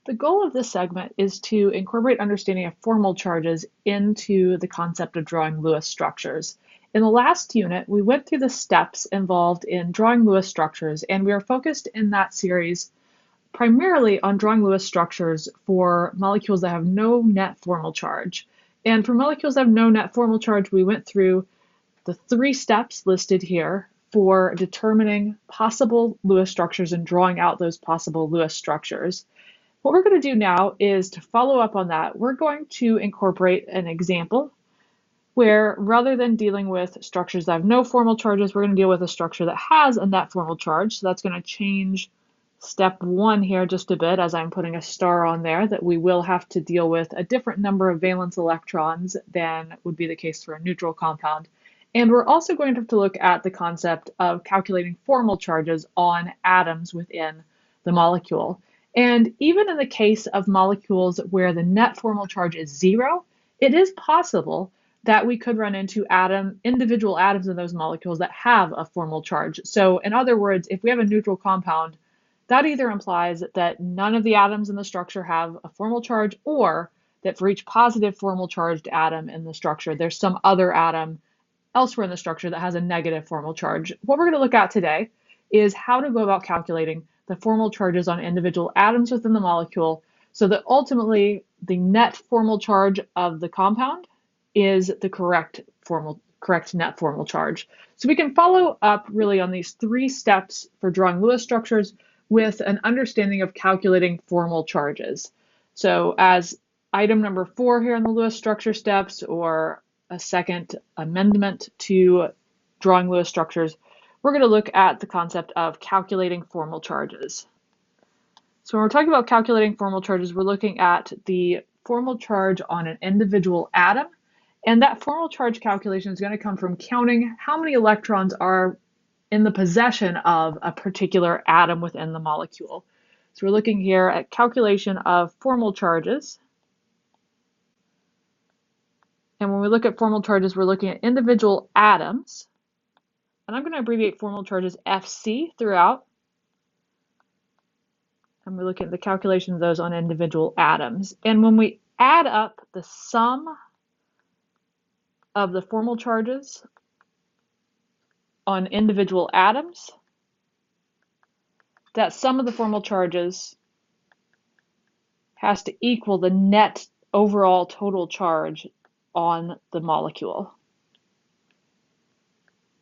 The goal of this segment is to incorporate understanding of formal charges into the concept of drawing Lewis structures. In the last unit, we went through the steps involved in drawing Lewis structures, and we are focused in that series primarily on drawing Lewis structures for molecules that have no net formal charge. And for molecules that have no net formal charge, we went through the 3 steps listed here for determining possible Lewis structures and drawing out those possible Lewis structures. What we're going to do now is to follow up on that. We're going to incorporate an example where rather than dealing with structures that have no formal charges, we're going to deal with a structure that has a net formal charge. So that's going to change step 1 here just a bit, as I'm putting a star on there, that we will have to deal with a different number of valence electrons than would be the case for a neutral compound. And we're also going to have to look at the concept of calculating formal charges on atoms within the molecule. And even in the case of molecules where the net formal charge is 0, it is possible that we could run into individual atoms in those molecules that have a formal charge. So in other words, if we have a neutral compound, that either implies that none of the atoms in the structure have a formal charge, or that for each positive formal charged atom in the structure, there's some other atom elsewhere in the structure that has a negative formal charge. What we're going to look at today is how to go about calculating the formal charges on individual atoms within the molecule so that ultimately the net formal charge of the compound is the correct net formal charge. So we can follow up really on these 3 steps for drawing Lewis structures with an understanding of calculating formal charges. So as item number 4 here in the Lewis structure steps, or a second amendment to drawing Lewis structures, we're going to look at the concept of calculating formal charges. So when we're talking about calculating formal charges, we're looking at the formal charge on an individual atom. And that formal charge calculation is going to come from counting how many electrons are in the possession of a particular atom within the molecule. So we're looking here at calculation of formal charges. And when we look at formal charges, we're looking at individual atoms. And I'm going to abbreviate formal charges FC throughout. And we're looking at the calculation of those on individual atoms. And when we add up the sum of the formal charges on individual atoms, that sum of the formal charges has to equal the net overall total charge on the molecule.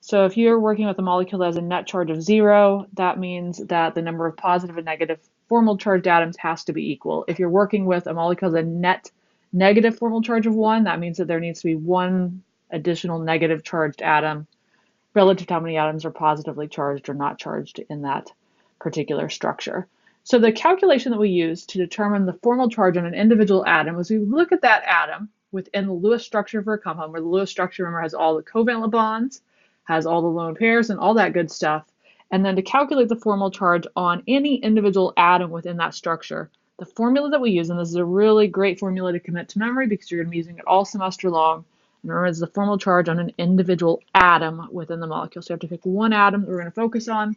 So if you're working with a molecule that has a net charge of 0, that means that the number of positive and negative formal charged atoms has to be equal. If you're working with a molecule with a net negative formal charge of 1, that means that there needs to be 1 additional negative charged atom relative to how many atoms are positively charged or not charged in that particular structure. So the calculation that we use to determine the formal charge on an individual atom is we look at that atom within the Lewis structure for a compound, where the Lewis structure, remember, has all the covalent bonds, has all the lone pairs and all that good stuff. And then to calculate the formal charge on any individual atom within that structure, the formula that we use, and this is a really great formula to commit to memory because you're going to be using it all semester long, and remember, it's the formal charge on an individual atom within the molecule. So you have to pick one atom that we're going to focus on.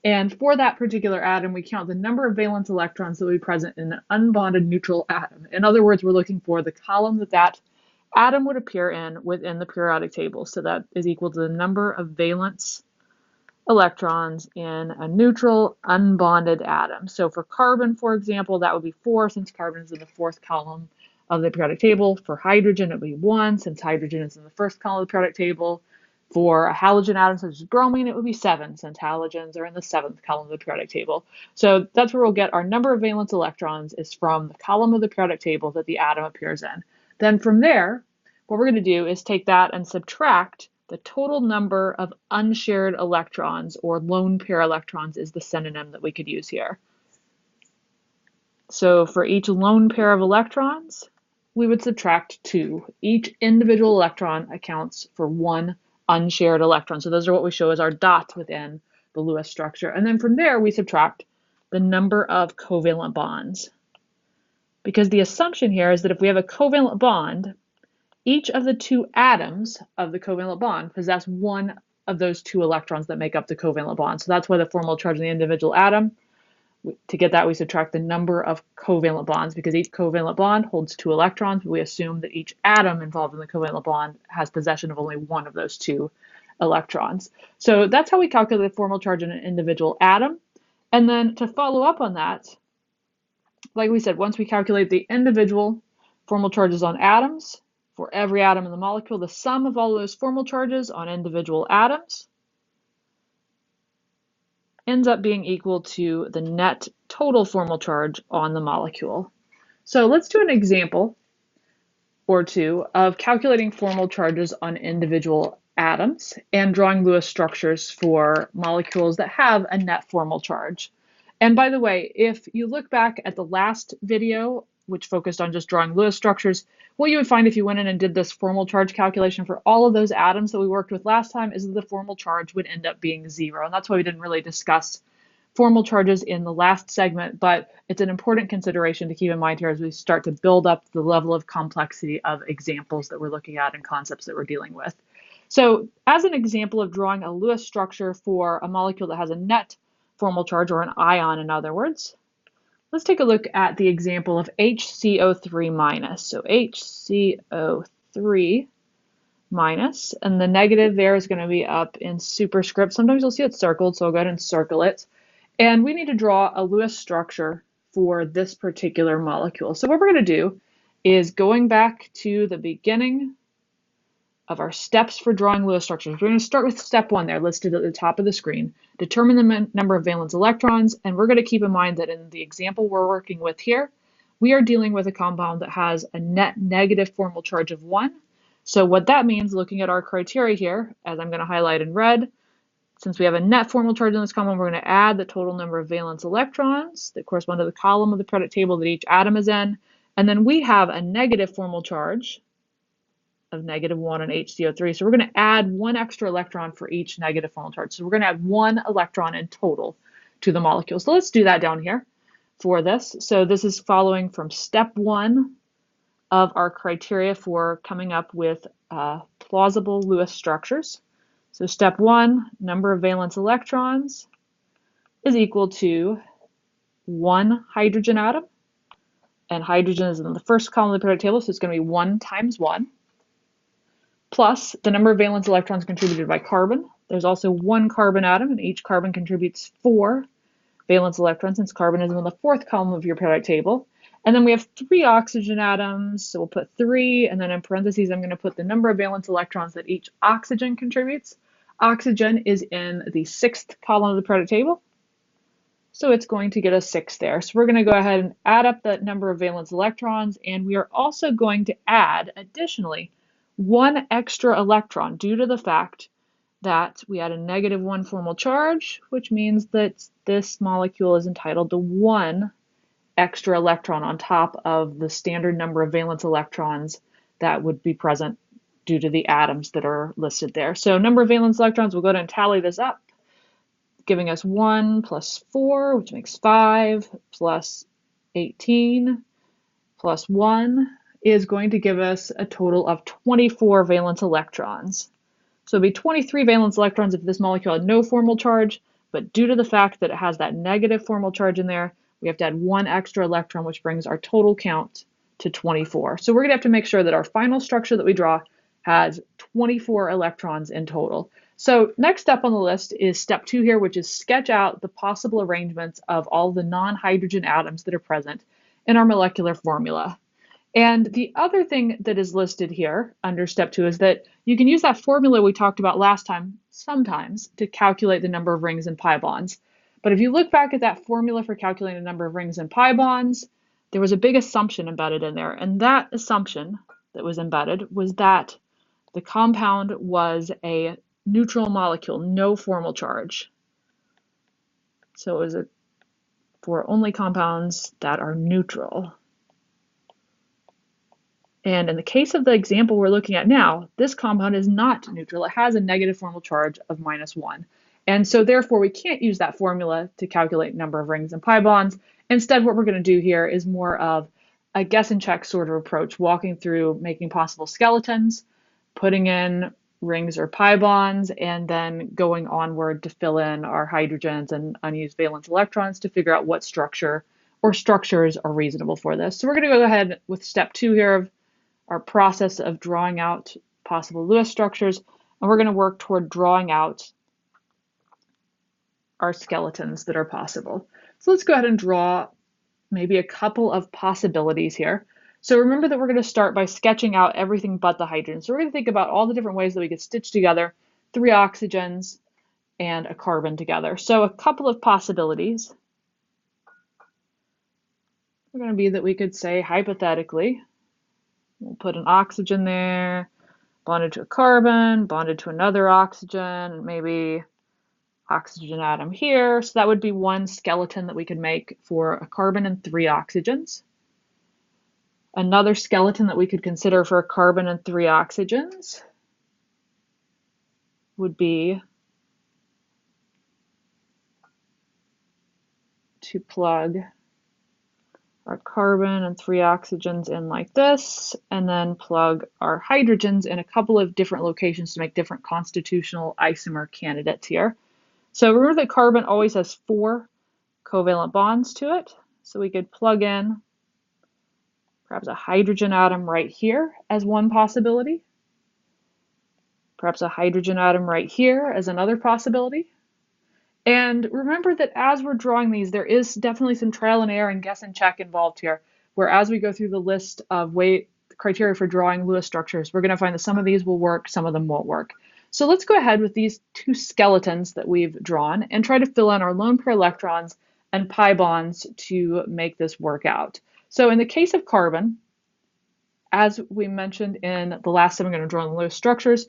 And for that particular atom, we count the number of valence electrons that will be present in an unbonded neutral atom. In other words, we're looking for the column that that atom would appear in within the periodic table. So that is equal to the number of valence electrons in a neutral unbonded atom. So for carbon, for example, that would be 4, since carbon is in the 4th column of the periodic table. For hydrogen, it would be 1, since hydrogen is in the 1st column of the periodic table. For a halogen atom such as bromine, it would be 7, since halogens are in the 7th column of the periodic table. So that's where we'll get our number of valence electrons, is from the column of the periodic table that the atom appears in. Then from there, what we're going to do is take that and subtract the total number of unshared electrons, or lone pair electrons is the synonym that we could use here. So for each lone pair of electrons, we would subtract 2. Each individual electron accounts for 1 unshared electron. So those are what we show as our dots within the Lewis structure. And then from there, we subtract the number of covalent bonds. Because the assumption here is that if we have a covalent bond, each of the 2 atoms of the covalent bond possess 1 of those 2 electrons that make up the covalent bond. So that's why the formal charge of the individual atom To get that, we subtract the number of covalent bonds because each covalent bond holds 2 electrons. We assume that each atom involved in the covalent bond has possession of only one of those 2 electrons. So that's how we calculate the formal charge in an individual atom. And then to follow up on that, like we said, once we calculate the individual formal charges on atoms, for every atom in the molecule, the sum of all of those formal charges on individual atoms ends up being equal to the net total formal charge on the molecule. So let's do an example or two of calculating formal charges on individual atoms and drawing Lewis structures for molecules that have a net formal charge. And by the way, if you look back at the last video, which focused on just drawing Lewis structures, what you would find if you went in and did this formal charge calculation for all of those atoms that we worked with last time is that the formal charge would end up being 0. And that's why we didn't really discuss formal charges in the last segment, but it's an important consideration to keep in mind here as we start to build up the level of complexity of examples that we're looking at and concepts that we're dealing with. So as an example of drawing a Lewis structure for a molecule that has a net formal charge, or an ion in other words, let's take a look at the example of HCO3 minus. So HCO3 minus, and the negative there is going to be up in superscript. Sometimes you'll see it circled, so I'll go ahead and circle it. And we need to draw a Lewis structure for this particular molecule. So what we're going to do is going back to the beginning of our steps for drawing Lewis structures. We're going to start with step 1 there, listed at the top of the screen. Determine the number of valence electrons, and we're going to keep in mind that in the example we're working with here, we are dealing with a compound that has a net negative formal charge of 1. So what that means, looking at our criteria here, as I'm going to highlight in red, since we have a net formal charge in this compound, we're going to add the total number of valence electrons that correspond to the column of the periodic table that each atom is in. And then we have a negative formal charge of -1 on HCO3. So we're going to add 1 extra electron for each negative formal charge. So we're going to add 1 electron in total to the molecule. So let's do that down here for this. So this is following from step 1 of our criteria for coming up with plausible Lewis structures. So step 1, number of valence electrons is equal to 1 hydrogen atom. And hydrogen is in the first column of the periodic table, so it's going to be 1 times 1. Plus the number of valence electrons contributed by carbon. There's also 1 carbon atom, and each carbon contributes 4 valence electrons, since carbon is in the 4th column of your periodic table. And then we have 3 oxygen atoms, so we'll put 3, and then in parentheses I'm going to put the number of valence electrons that each oxygen contributes. Oxygen is in the 6th column of the periodic table, so it's going to get a 6 there. So we're going to go ahead and add up that number of valence electrons, and we are also going to add, additionally, 1 extra electron due to the fact that we had a -1 formal charge, which means that this molecule is entitled to 1 extra electron on top of the standard number of valence electrons that would be present due to the atoms that are listed there. So number of valence electrons, we'll go ahead and tally this up, giving us 1 plus 4, which makes 5, plus 18, plus 1 is going to give us a total of 24 valence electrons. So it'd be 23 valence electrons if this molecule had no formal charge, but due to the fact that it has that negative formal charge in there, we have to add 1 extra electron, which brings our total count to 24. So we're going to have to make sure that our final structure that we draw has 24 electrons in total. So next step on the list is step 2 here, which is sketch out the possible arrangements of all the non-hydrogen atoms that are present in our molecular formula. And the other thing that is listed here under step 2 is that you can use that formula we talked about last time sometimes to calculate the number of rings and pi bonds. But if you look back at that formula for calculating the number of rings and pi bonds, there was a big assumption embedded in there. And that assumption that was embedded was that the compound was a neutral molecule, no formal charge. So it was for only compounds that are neutral. And in the case of the example we're looking at now, this compound is not neutral. It has a negative formal charge of -1. And so therefore we can't use that formula to calculate number of rings and pi bonds. Instead, what we're going to do here is more of a guess and check sort of approach, walking through making possible skeletons, putting in rings or pi bonds, and then going onward to fill in our hydrogens and unused valence electrons to figure out what structure or structures are reasonable for this. So we're going to go ahead with step 2 here of our process of drawing out possible Lewis structures, and we're going to work toward drawing out our skeletons that are possible. So let's go ahead and draw maybe a couple of possibilities here. So remember that we're going to start by sketching out everything but the hydrogen. So we're going to think about all the different ways that we could stitch together 3 oxygens and a carbon together. So a couple of possibilities are going to be that we could say, hypothetically, we'll put an oxygen there, bonded to a carbon, bonded to another oxygen, maybe oxygen atom here. So that would be one skeleton that we could make for a carbon and 3 oxygens. Another skeleton that we could consider for a carbon and 3 oxygens would be to plug our carbon and 3 oxygens in like this, and then plug our hydrogens in a couple of different locations to make different constitutional isomer candidates here. So remember that carbon always has 4 covalent bonds to it. So we could plug in perhaps a hydrogen atom right here as one possibility. Perhaps a hydrogen atom right here as another possibility. And remember that as we're drawing these, there is definitely some trial and error and guess and check involved here, where as we go through the list of criteria for drawing Lewis structures, we're going to find that some of these will work, some of them won't work. So let's go ahead with these 2 skeletons that we've drawn and try to fill in our lone pair electrons and pi bonds to make this work out. So in the case of carbon, as we mentioned in the last time, I'm going to draw the Lewis structures.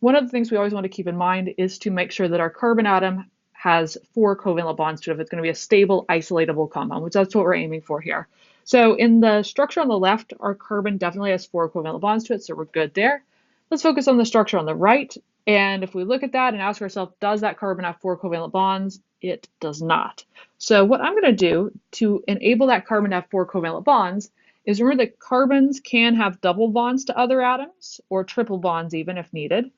One of the things we always want to keep in mind is to make sure that our carbon atom has 4 covalent bonds to it if it's going to be a stable, isolatable compound, which that's what we're aiming for here. So in the structure on the left, our carbon definitely has 4 covalent bonds to it, so we're good there. Let's focus on the structure on the right. And if we look at that and ask ourselves, does that carbon have 4 covalent bonds? It does not. So what I'm going to do to enable that carbon to have 4 covalent bonds is remember that carbons can have double bonds to other atoms, or triple bonds even if needed.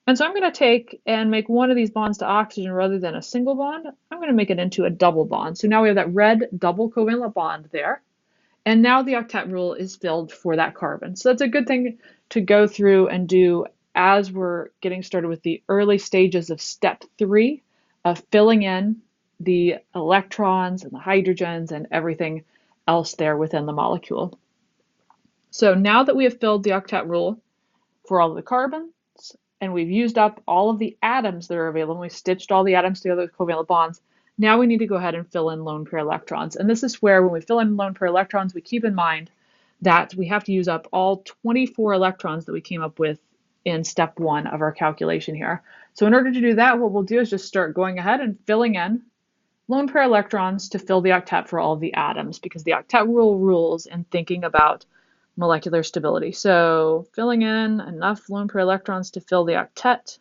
And so I'm going to take and make one of these bonds to oxygen rather than a single bond. I'm going to make it into a double bond. So now we have that red double covalent bond there. And now the octet rule is filled for that carbon. So that's a good thing to go through and do as we're getting started with the early stages of step 3 of filling in the electrons and the hydrogens and everything else there within the molecule. So now that we have filled the octet rule for all of the carbons, and we've used up all of the atoms that are available, we stitched all the atoms together with covalent bonds, now we need to go ahead and fill in lone pair electrons. And this is where when we fill in lone pair electrons, we keep in mind that we have to use up all 24 electrons that we came up with in step 1 of our calculation here. So in order to do that, what we'll do is just start going ahead and filling in lone pair electrons to fill the octet for all of the atoms, because the octet rule rules in thinking about molecular stability. So filling in enough lone pair electrons to fill the octet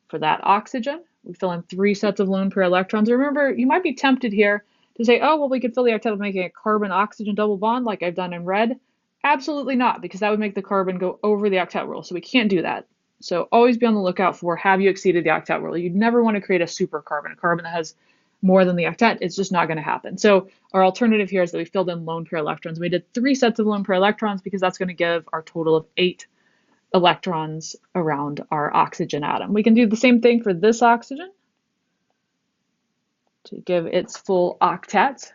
for that oxygen. We fill in 3 sets of lone pair electrons. Remember, you might be tempted here to say, oh, well, we could fill the octet with making a carbon-oxygen double bond like I've done in red. Absolutely not, because that would make the carbon go over the octet rule. So we can't do that. So always be on the lookout for, have you exceeded the octet rule? You'd never want to create a supercarbon, a carbon that has more than the octet. It's just not going to happen. So our alternative here is that we filled in lone pair electrons. We did 3 sets of lone pair electrons because that's going to give our total of 8 electrons around our oxygen atom. We can do the same thing for this oxygen to give its full octet.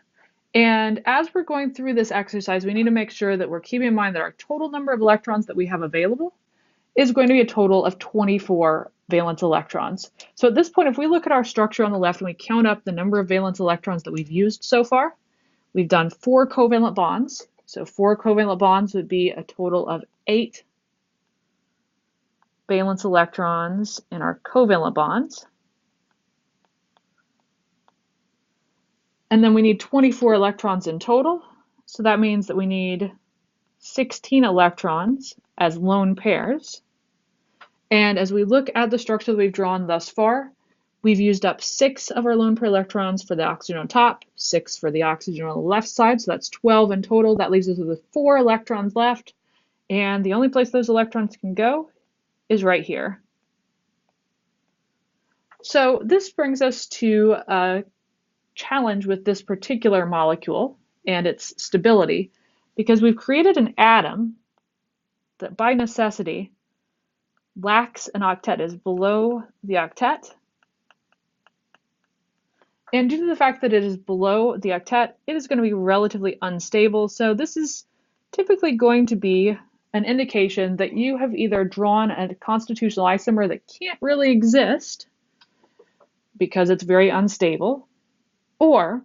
And as we're going through this exercise, we need to make sure that we're keeping in mind that our total number of electrons that we have available is going to be a total of 24 valence electrons. So at this point, if we look at our structure on the left and we count up the number of valence electrons that we've used so far, we've done 4 covalent bonds. So 4 covalent bonds would be a total of 8 valence electrons in our covalent bonds. And then we need 24 electrons in total. So that means that we need 16 electrons as lone pairs. And as we look at the structure that we've drawn thus far, we've used up 6 of our lone pair electrons for the oxygen on top, 6 for the oxygen on the left side, so that's 12 in total. That leaves us with 4 electrons left, and the only place those electrons can go is right here. So this brings us to a challenge with this particular molecule and its stability, because we've created an atom that by necessity lacks an octet, is below the octet. And due to the fact that it is below the octet, it is going to be relatively unstable. So this is typically going to be an indication that you have either drawn a constitutional isomer that can't really exist because it's very unstable, or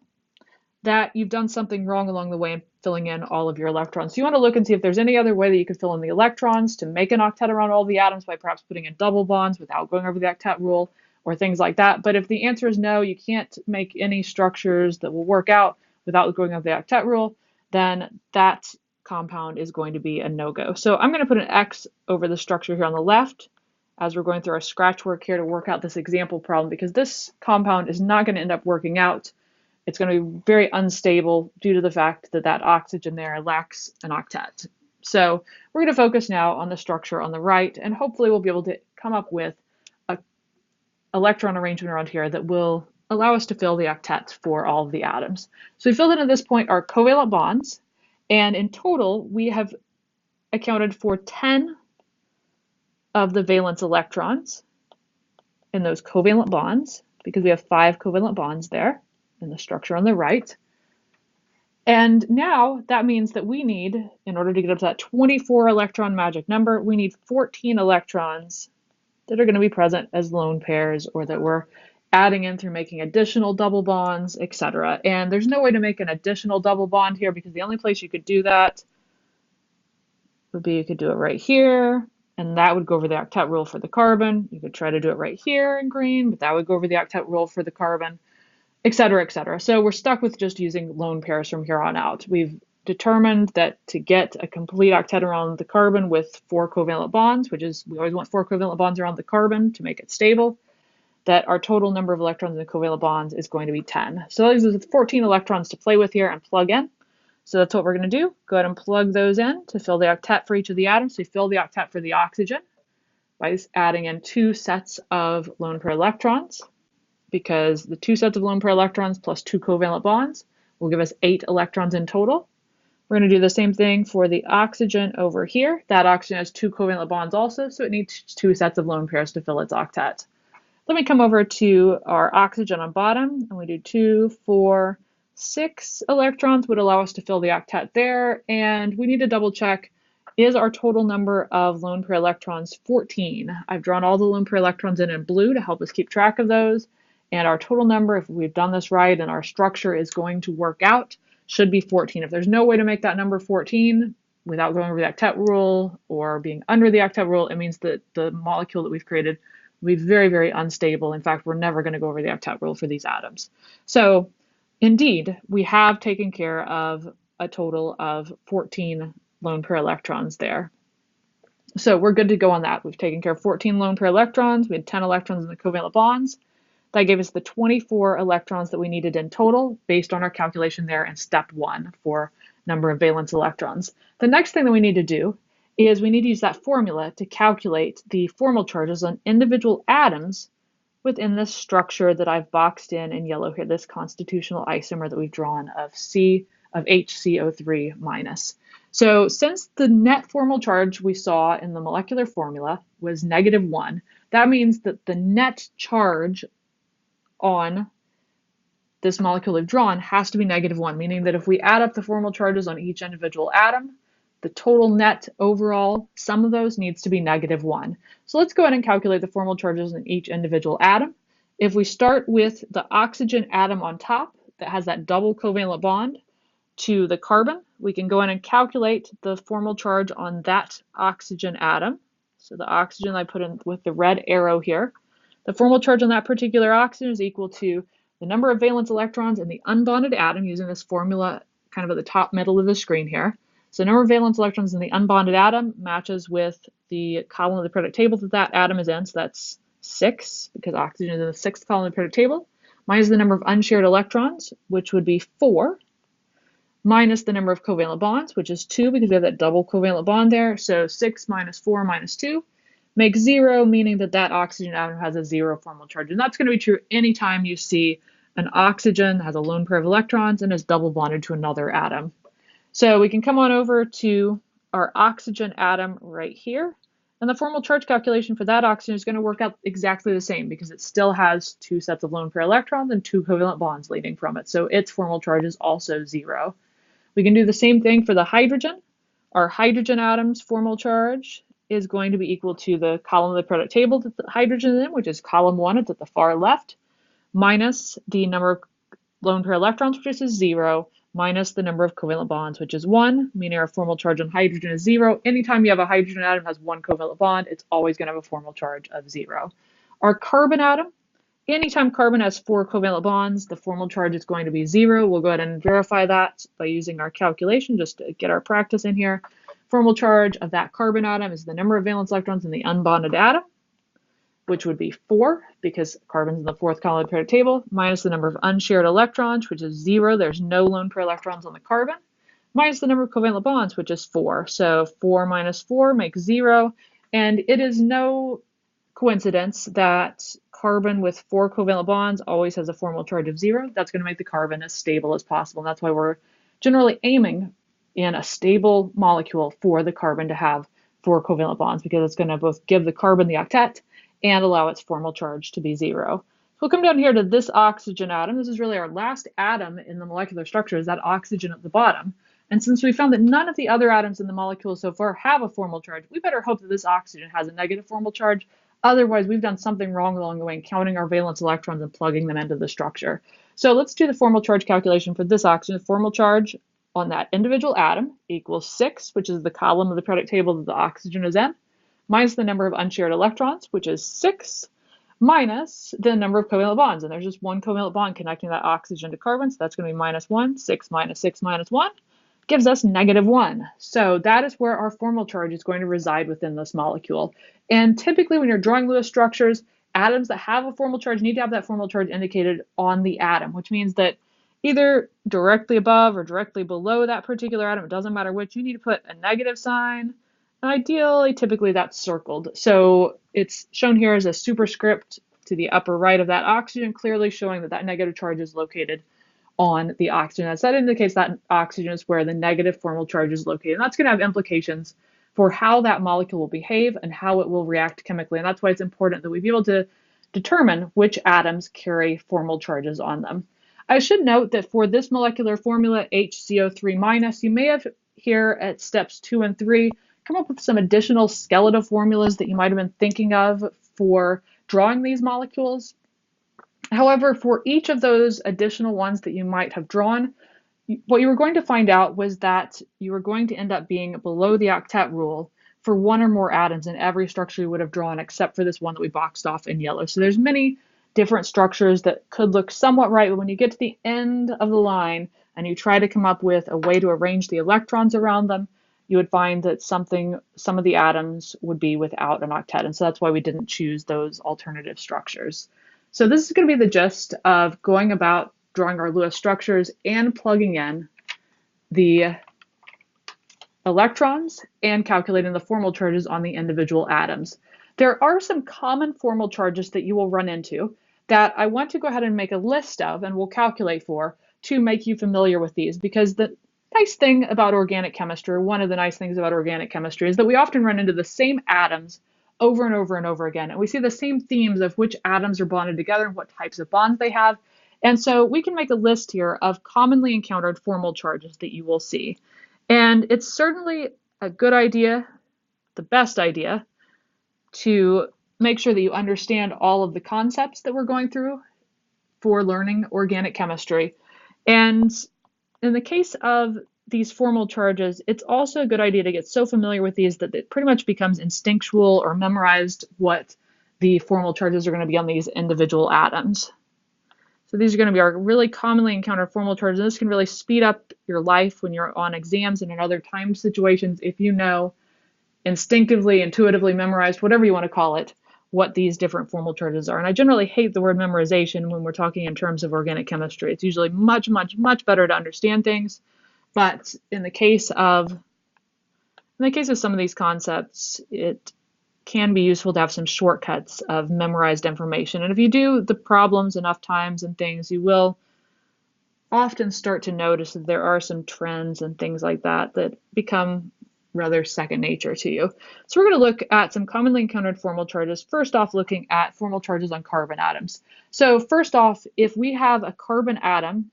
that you've done something wrong along the way in filling in all of your electrons. So you want to look and see if there's any other way that you could fill in the electrons to make an octet around all the atoms by perhaps putting in double bonds without going over the octet rule or things like that. But if the answer is no, you can't make any structures that will work out without going over the octet rule, then that compound is going to be a no-go. So I'm going to put an X over the structure here on the left as we're going through our scratch work here to work out this example problem, because this compound is not going to end up working out. It's going to be very unstable due to the fact that that oxygen there lacks an octet. So we're going to focus now on the structure on the right, and hopefully we'll be able to come up with an electron arrangement around here that will allow us to fill the octet for all of the atoms. So we filled in at this point our covalent bonds, and in total we have accounted for 10 of the valence electrons in those covalent bonds, because we have 5 covalent bonds there in the structure on the right. And now that means that we need, in order to get up to that 24 electron magic number, we need 14 electrons that are going to be present as lone pairs, or that we're adding in through making additional double bonds, etc. And there's no way to make an additional double bond here, because the only place you could do that would be, you could do it right here, and that would go over the octet rule for the carbon. You could try to do it right here in green, but that would go over the octet rule for the carbon, etc., etc. So we're stuck with just using lone pairs from here on out. We've determined that to get a complete octet around the carbon with 4 covalent bonds, which is, we always want 4 covalent bonds around the carbon to make it stable, that our total number of electrons in the covalent bonds is going to be 10. So that leaves us with 14 electrons to play with here and plug in. So that's what we're going to do. Go ahead and plug those in to fill the octet for each of the atoms. So we fill the octet for the oxygen by adding in 2 sets of lone pair electrons, because the 2 sets of lone pair electrons plus 2 covalent bonds will give us 8 electrons in total. We're going to do the same thing for the oxygen over here. That oxygen has 2 covalent bonds also, so it needs 2 sets of lone pairs to fill its octet. Let me come over to our oxygen on bottom, and we do 2, 4, 6 electrons would allow us to fill the octet there, and we need to double check, is our total number of lone pair electrons 14? I've drawn all the lone pair electrons in blue to help us keep track of those. And our total number, if we've done this right and our structure is going to work out, should be 14. If there's no way to make that number 14 without going over the octet rule or being under the octet rule, it means that the molecule that we've created will be very, very unstable. In fact, we're never going to go over the octet rule for these atoms. So indeed, we have taken care of a total of 14 lone pair electrons there. So we're good to go on that. We've taken care of 14 lone pair electrons. We had 10 electrons in the covalent bonds. That gave us the 24 electrons that we needed in total based on our calculation there in step 1 for number of valence electrons. The next thing that we need to do is we need to use that formula to calculate the formal charges on individual atoms within this structure that I've boxed in yellow here, this constitutional isomer that we've drawn of HCO3 minus. So since the net formal charge we saw in the molecular formula was -1, that means that the net charge on this molecule we've drawn has to be -1, meaning that if we add up the formal charges on each individual atom, the total net overall sum of those needs to be -1. So let's go ahead and calculate the formal charges in each individual atom. If we start with the oxygen atom on top that has that double covalent bond to the carbon, we can go in and calculate the formal charge on that oxygen atom. So the oxygen I put in with the red arrow here. The formal charge on that particular oxygen is equal to the number of valence electrons in the unbonded atom, using this formula kind of at the top middle of the screen here. So the number of valence electrons in the unbonded atom matches with the column of the periodic table that that atom is in, so that's 6, because oxygen is in the 6th column of the periodic table, minus the number of unshared electrons, which would be 4, minus the number of covalent bonds, which is 2, because we have that double covalent bond there, so 6 minus 4 minus 2. make 0, meaning that that oxygen atom has a 0 formal charge. And that's going to be true anytime you see an oxygen that has a lone pair of electrons and is double bonded to another atom. So we can come on over to our oxygen atom right here. And the formal charge calculation for that oxygen is going to work out exactly the same because it still has 2 sets of lone pair electrons and 2 covalent bonds leading from it. So its formal charge is also 0. We can do the same thing for the hydrogen. Our hydrogen atom's formal charge is going to be equal to the column of the periodic table that the hydrogen is in, which is column 1, it's at the far left, minus the number of lone pair electrons, which is 0, minus the number of covalent bonds, which is 1, meaning our formal charge on hydrogen is 0. Anytime you have a hydrogen atom that has 1 covalent bond, it's always going to have a formal charge of 0. Our carbon atom, anytime carbon has 4 covalent bonds, the formal charge is going to be 0. We'll go ahead and verify that by using our calculation just to get our practice in here. Formal charge of that carbon atom is the number of valence electrons in the unbonded atom, which would be 4 because carbon's in the 4th column of the periodic table, minus the number of unshared electrons, which is 0. There's no lone pair electrons on the carbon, minus the number of covalent bonds, which is 4. So 4 minus 4 makes 0. And it is no coincidence that carbon with 4 covalent bonds always has a formal charge of 0. That's going to make the carbon as stable as possible. And that's why we're generally aiming in a stable molecule for the carbon to have 4 covalent bonds, because it's going to both give the carbon the octet and allow its formal charge to be 0. So we'll come down here to this oxygen atom. This is really our last atom in the molecular structure, is that oxygen at the bottom. And since we found that none of the other atoms in the molecule so far have a formal charge, we better hope that this oxygen has a negative formal charge. Otherwise, we've done something wrong along the way in counting our valence electrons and plugging them into the structure. So let's do the formal charge calculation for this oxygen. Formal charge on that individual atom equals 6, which is the column of the periodic table that the oxygen is in, minus the number of unshared electrons, which is 6, minus the number of covalent bonds. And there's just 1 covalent bond connecting that oxygen to carbon, so that's going to be minus 1. 6 minus 6 minus 1 gives us -1. So that is where our formal charge is going to reside within this molecule. And typically when you're drawing Lewis structures, atoms that have a formal charge need to have that formal charge indicated on the atom, which means that either directly above or directly below that particular atom, it doesn't matter which, you need to put a negative sign. Ideally, typically that's circled. So it's shown here as a superscript to the upper right of that oxygen, clearly showing that that negative charge is located on the oxygen. As that indicates that oxygen is where the negative formal charge is located. And that's going to have implications for how that molecule will behave and how it will react chemically. And that's why it's important that we be able to determine which atoms carry formal charges on them. I should note that for this molecular formula, HCO3-, you may have here at steps 2 and 3 come up with some additional skeletal formulas that you might have been thinking of for drawing these molecules. However, for each of those additional ones that you might have drawn, what you were going to find out was that you were going to end up being below the octet rule for 1 or more atoms in every structure you would have drawn, except for this one that we boxed off in yellow. So there's many different structures that could look somewhat right, but when you get to the end of the line and you try to come up with a way to arrange the electrons around them, you would find that some of the atoms would be without an octet. And so that's why we didn't choose those alternative structures. So this is going to be the gist of going about drawing our Lewis structures and plugging in the electrons and calculating the formal charges on the individual atoms. There are some common formal charges that you will run into that I want to go ahead and make a list of and we'll calculate for to make you familiar with these, because the nice thing about organic chemistry, one of the nice things about organic chemistry, is that we often run into the same atoms over and over and over again. And we see the same themes of which atoms are bonded together and what types of bonds they have. And so we can make a list here of commonly encountered formal charges that you will see. And it's certainly a good idea, the best idea, to make sure that you understand all of the concepts that we're going through for learning organic chemistry. And in the case of these formal charges, it's also a good idea to get so familiar with these that it pretty much becomes instinctual or memorized what the formal charges are going to be on these individual atoms. So these are going to be our really commonly encountered formal charges. And this can really speed up your life when you're on exams and in other time situations if you know instinctively, intuitively memorized, whatever you want to call it, what these different formal charges are. And I generally hate the word memorization when we're talking in terms of organic chemistry. It's usually much, much, much better to understand things. But in the case of some of these concepts, it can be useful to have some shortcuts of memorized information. And if you do the problems enough times and things, you will often start to notice that there are some trends and things like that that become rather second nature to you. So we're going to look at some commonly encountered formal charges. First off, looking at formal charges on carbon atoms. So first off, if we have a carbon atom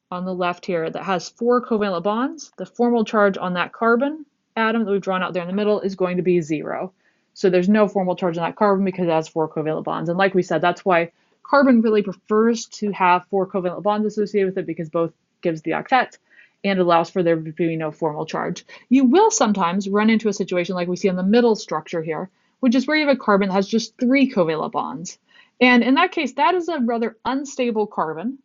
on the left here that has 4 covalent bonds, the formal charge on that carbon atom that we've drawn out there in the middle is going to be 0. So there's no formal charge on that carbon because it has 4 covalent bonds. And like we said, that's why carbon really prefers to have 4 covalent bonds associated with it, because both gives the octet and allows for there to be no formal charge. You will sometimes run into a situation like we see in the middle structure here, which is where you have a carbon that has just 3 covalent bonds. And in that case, that is a rather unstable carbon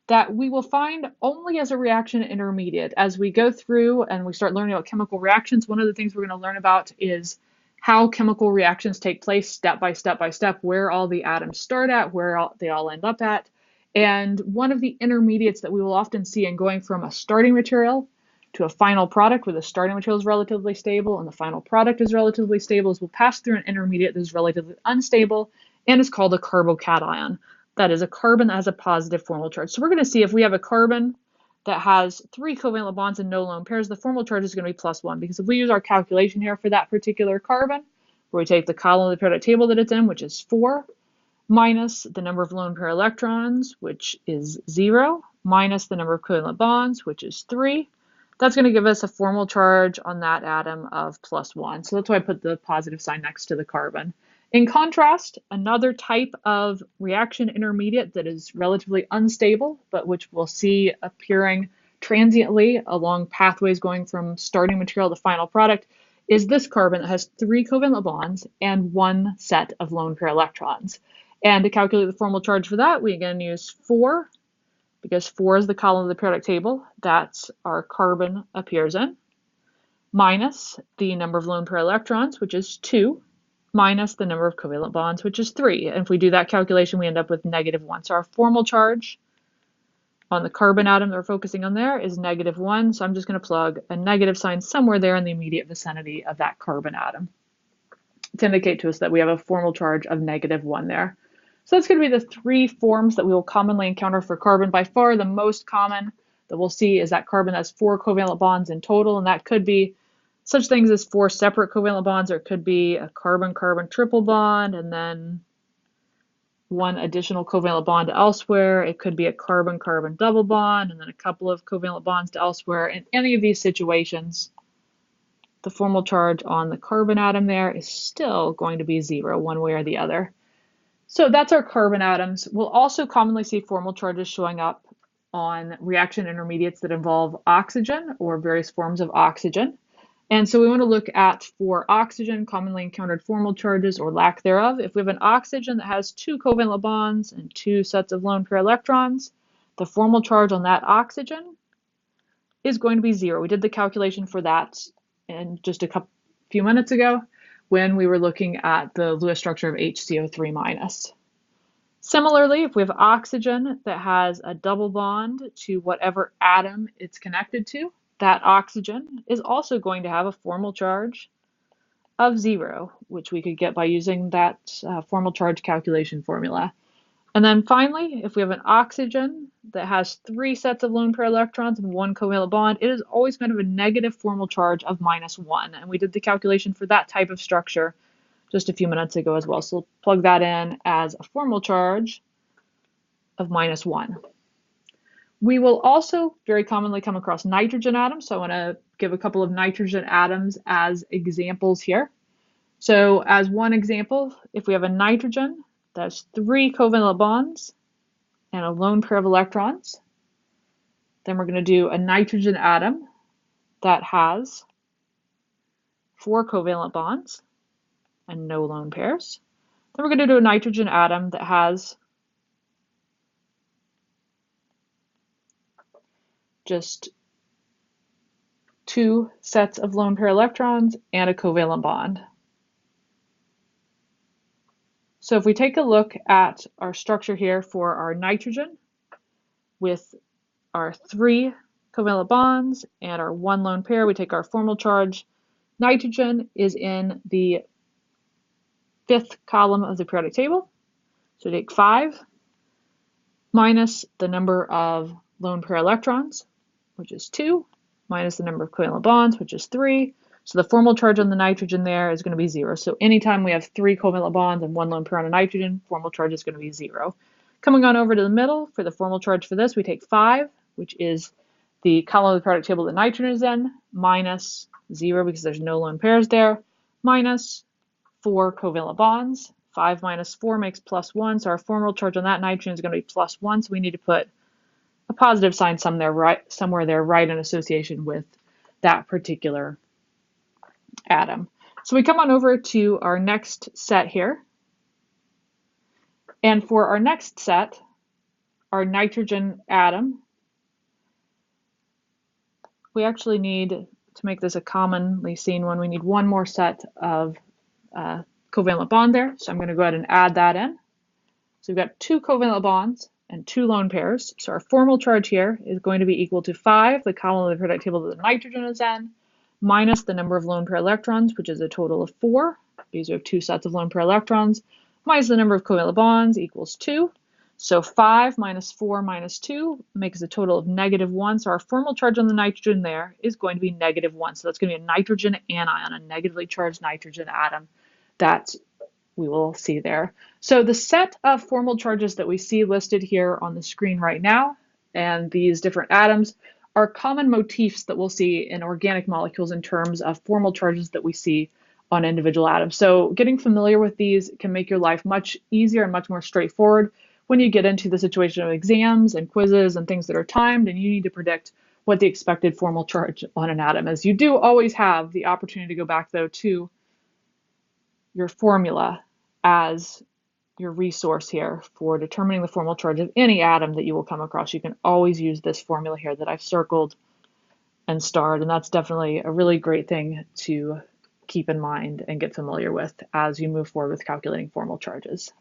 that we will find only as a reaction intermediate. As we go through and we start learning about chemical reactions, one of the things we're going to learn about is how chemical reactions take place step by step by step, where all the atoms start at, where they all end up at. And one of the intermediates that we will often see in going from a starting material to a final product, where the starting material is relatively stable and the final product is relatively stable, is we'll pass through an intermediate that is relatively unstable and is called a carbocation. That is a carbon that has a positive formal charge. So we're going to see if we have a carbon that has 3 covalent bonds and no lone pairs, the formal charge is going to be +1, because if we use our calculation here for that particular carbon, where we take the column of the periodic table that it's in, which is 4, minus the number of lone pair electrons, which is 0, minus the number of covalent bonds, which is 3, that's going to give us a formal charge on that atom of +1. So that's why I put the positive sign next to the carbon. In contrast, another type of reaction intermediate that is relatively unstable, but which we'll see appearing transiently along pathways going from starting material to final product, is this carbon that has 3 covalent bonds and 1 set of lone pair electrons. And to calculate the formal charge for that, we again use 4, because 4 is the column of the periodic table that our carbon appears in, minus the number of lone pair electrons, which is 2, minus the number of covalent bonds, which is 3. And if we do that calculation, we end up with -1. So our formal charge on the carbon atom that we're focusing on there is -1. So I'm just going to plug a negative sign somewhere there in the immediate vicinity of that carbon atom to indicate to us that we have a formal charge of -1 there. So that's going to be the 3 forms that we will commonly encounter for carbon. By far the most common that we'll see is that carbon has 4 covalent bonds in total, and that could be such things as 4 separate covalent bonds, or it could be a carbon-carbon triple bond and then 1 additional covalent bond elsewhere. It could be a carbon-carbon double bond and then a couple of covalent bonds to elsewhere. In any of these situations, the formal charge on the carbon atom there is still going to be 0 one way or the other. So that's our carbon atoms. We'll also commonly see formal charges showing up on reaction intermediates that involve oxygen or various forms of oxygen. And so we want to look at, for oxygen, commonly encountered formal charges or lack thereof. If we have an oxygen that has 2 covalent bonds and 2 sets of lone pair electrons, the formal charge on that oxygen is going to be 0. We did the calculation for that in just a few minutes ago when we were looking at the Lewis structure of HCO3-. Similarly, if we have oxygen that has a double bond to whatever atom it's connected to, that oxygen is also going to have a formal charge of 0, which we could get by using that formal charge calculation formula. And then finally, if we have an oxygen that has 3 sets of lone pair electrons and 1 covalent bond, it is always going to have a negative formal charge of -1. And we did the calculation for that type of structure just a few minutes ago as well. So we'll plug that in as a formal charge of -1. We will also very commonly come across nitrogen atoms. So I want to give a couple of nitrogen atoms as examples here. So as one example, if we have a nitrogen that's 3 covalent bonds and a lone pair of electrons, then we're going to do a nitrogen atom that has 4 covalent bonds and no lone pairs. Then we're going to do a nitrogen atom that has just 2 sets of lone pair electrons and a covalent bond. So if we take a look at our structure here for our nitrogen with our 3 covalent bonds and our 1 lone pair, we take our formal charge. Nitrogen is in the fifth column of the periodic table. So take 5 minus the number of lone pair electrons, which is 2, minus the number of covalent bonds, which is 3. So the formal charge on the nitrogen there is going to be 0. So anytime we have 3 covalent bonds and 1 lone pair on a nitrogen, formal charge is going to be 0. Coming on over to the middle, for the formal charge for this, we take 5, which is the column of the periodic table that nitrogen is in, minus 0 because there's no lone pairs there, minus 4 covalent bonds. 5 minus 4 makes plus 1, so our formal charge on that nitrogen is going to be plus 1, so we need to put a positive sign somewhere there right in association with that particular atom. So we come on over to our next set here. And for our next set, our nitrogen atom, we actually need, to make this a commonly seen one, we need one more set of covalent bond there. So I'm going to go ahead and add that in. So we've got 2 covalent bonds and 2 lone pairs. So our formal charge here is going to be equal to 5, the column of the periodic table that the nitrogen is in, minus the number of lone pair electrons, which is a total of 4. These are 2 sets of lone pair electrons, minus the number of covalent bonds equals 2. So 5 minus 4 minus 2 makes a total of -1. So our formal charge on the nitrogen there is going to be -1. So that's going to be a nitrogen anion, a negatively charged nitrogen atom that we will see there. So the set of formal charges that we see listed here on the screen right now, and these different atoms, are common motifs that we'll see in organic molecules in terms of formal charges that we see on individual atoms. So getting familiar with these can make your life much easier and much more straightforward when you get into the situation of exams and quizzes and things that are timed and you need to predict what the expected formal charge on an atom is. You do always have the opportunity to go back, though, to your formula as your resource here for determining the formal charge of any atom that you will come across. You can always use this formula here that I've circled and starred, and that's definitely a really great thing to keep in mind and get familiar with as you move forward with calculating formal charges.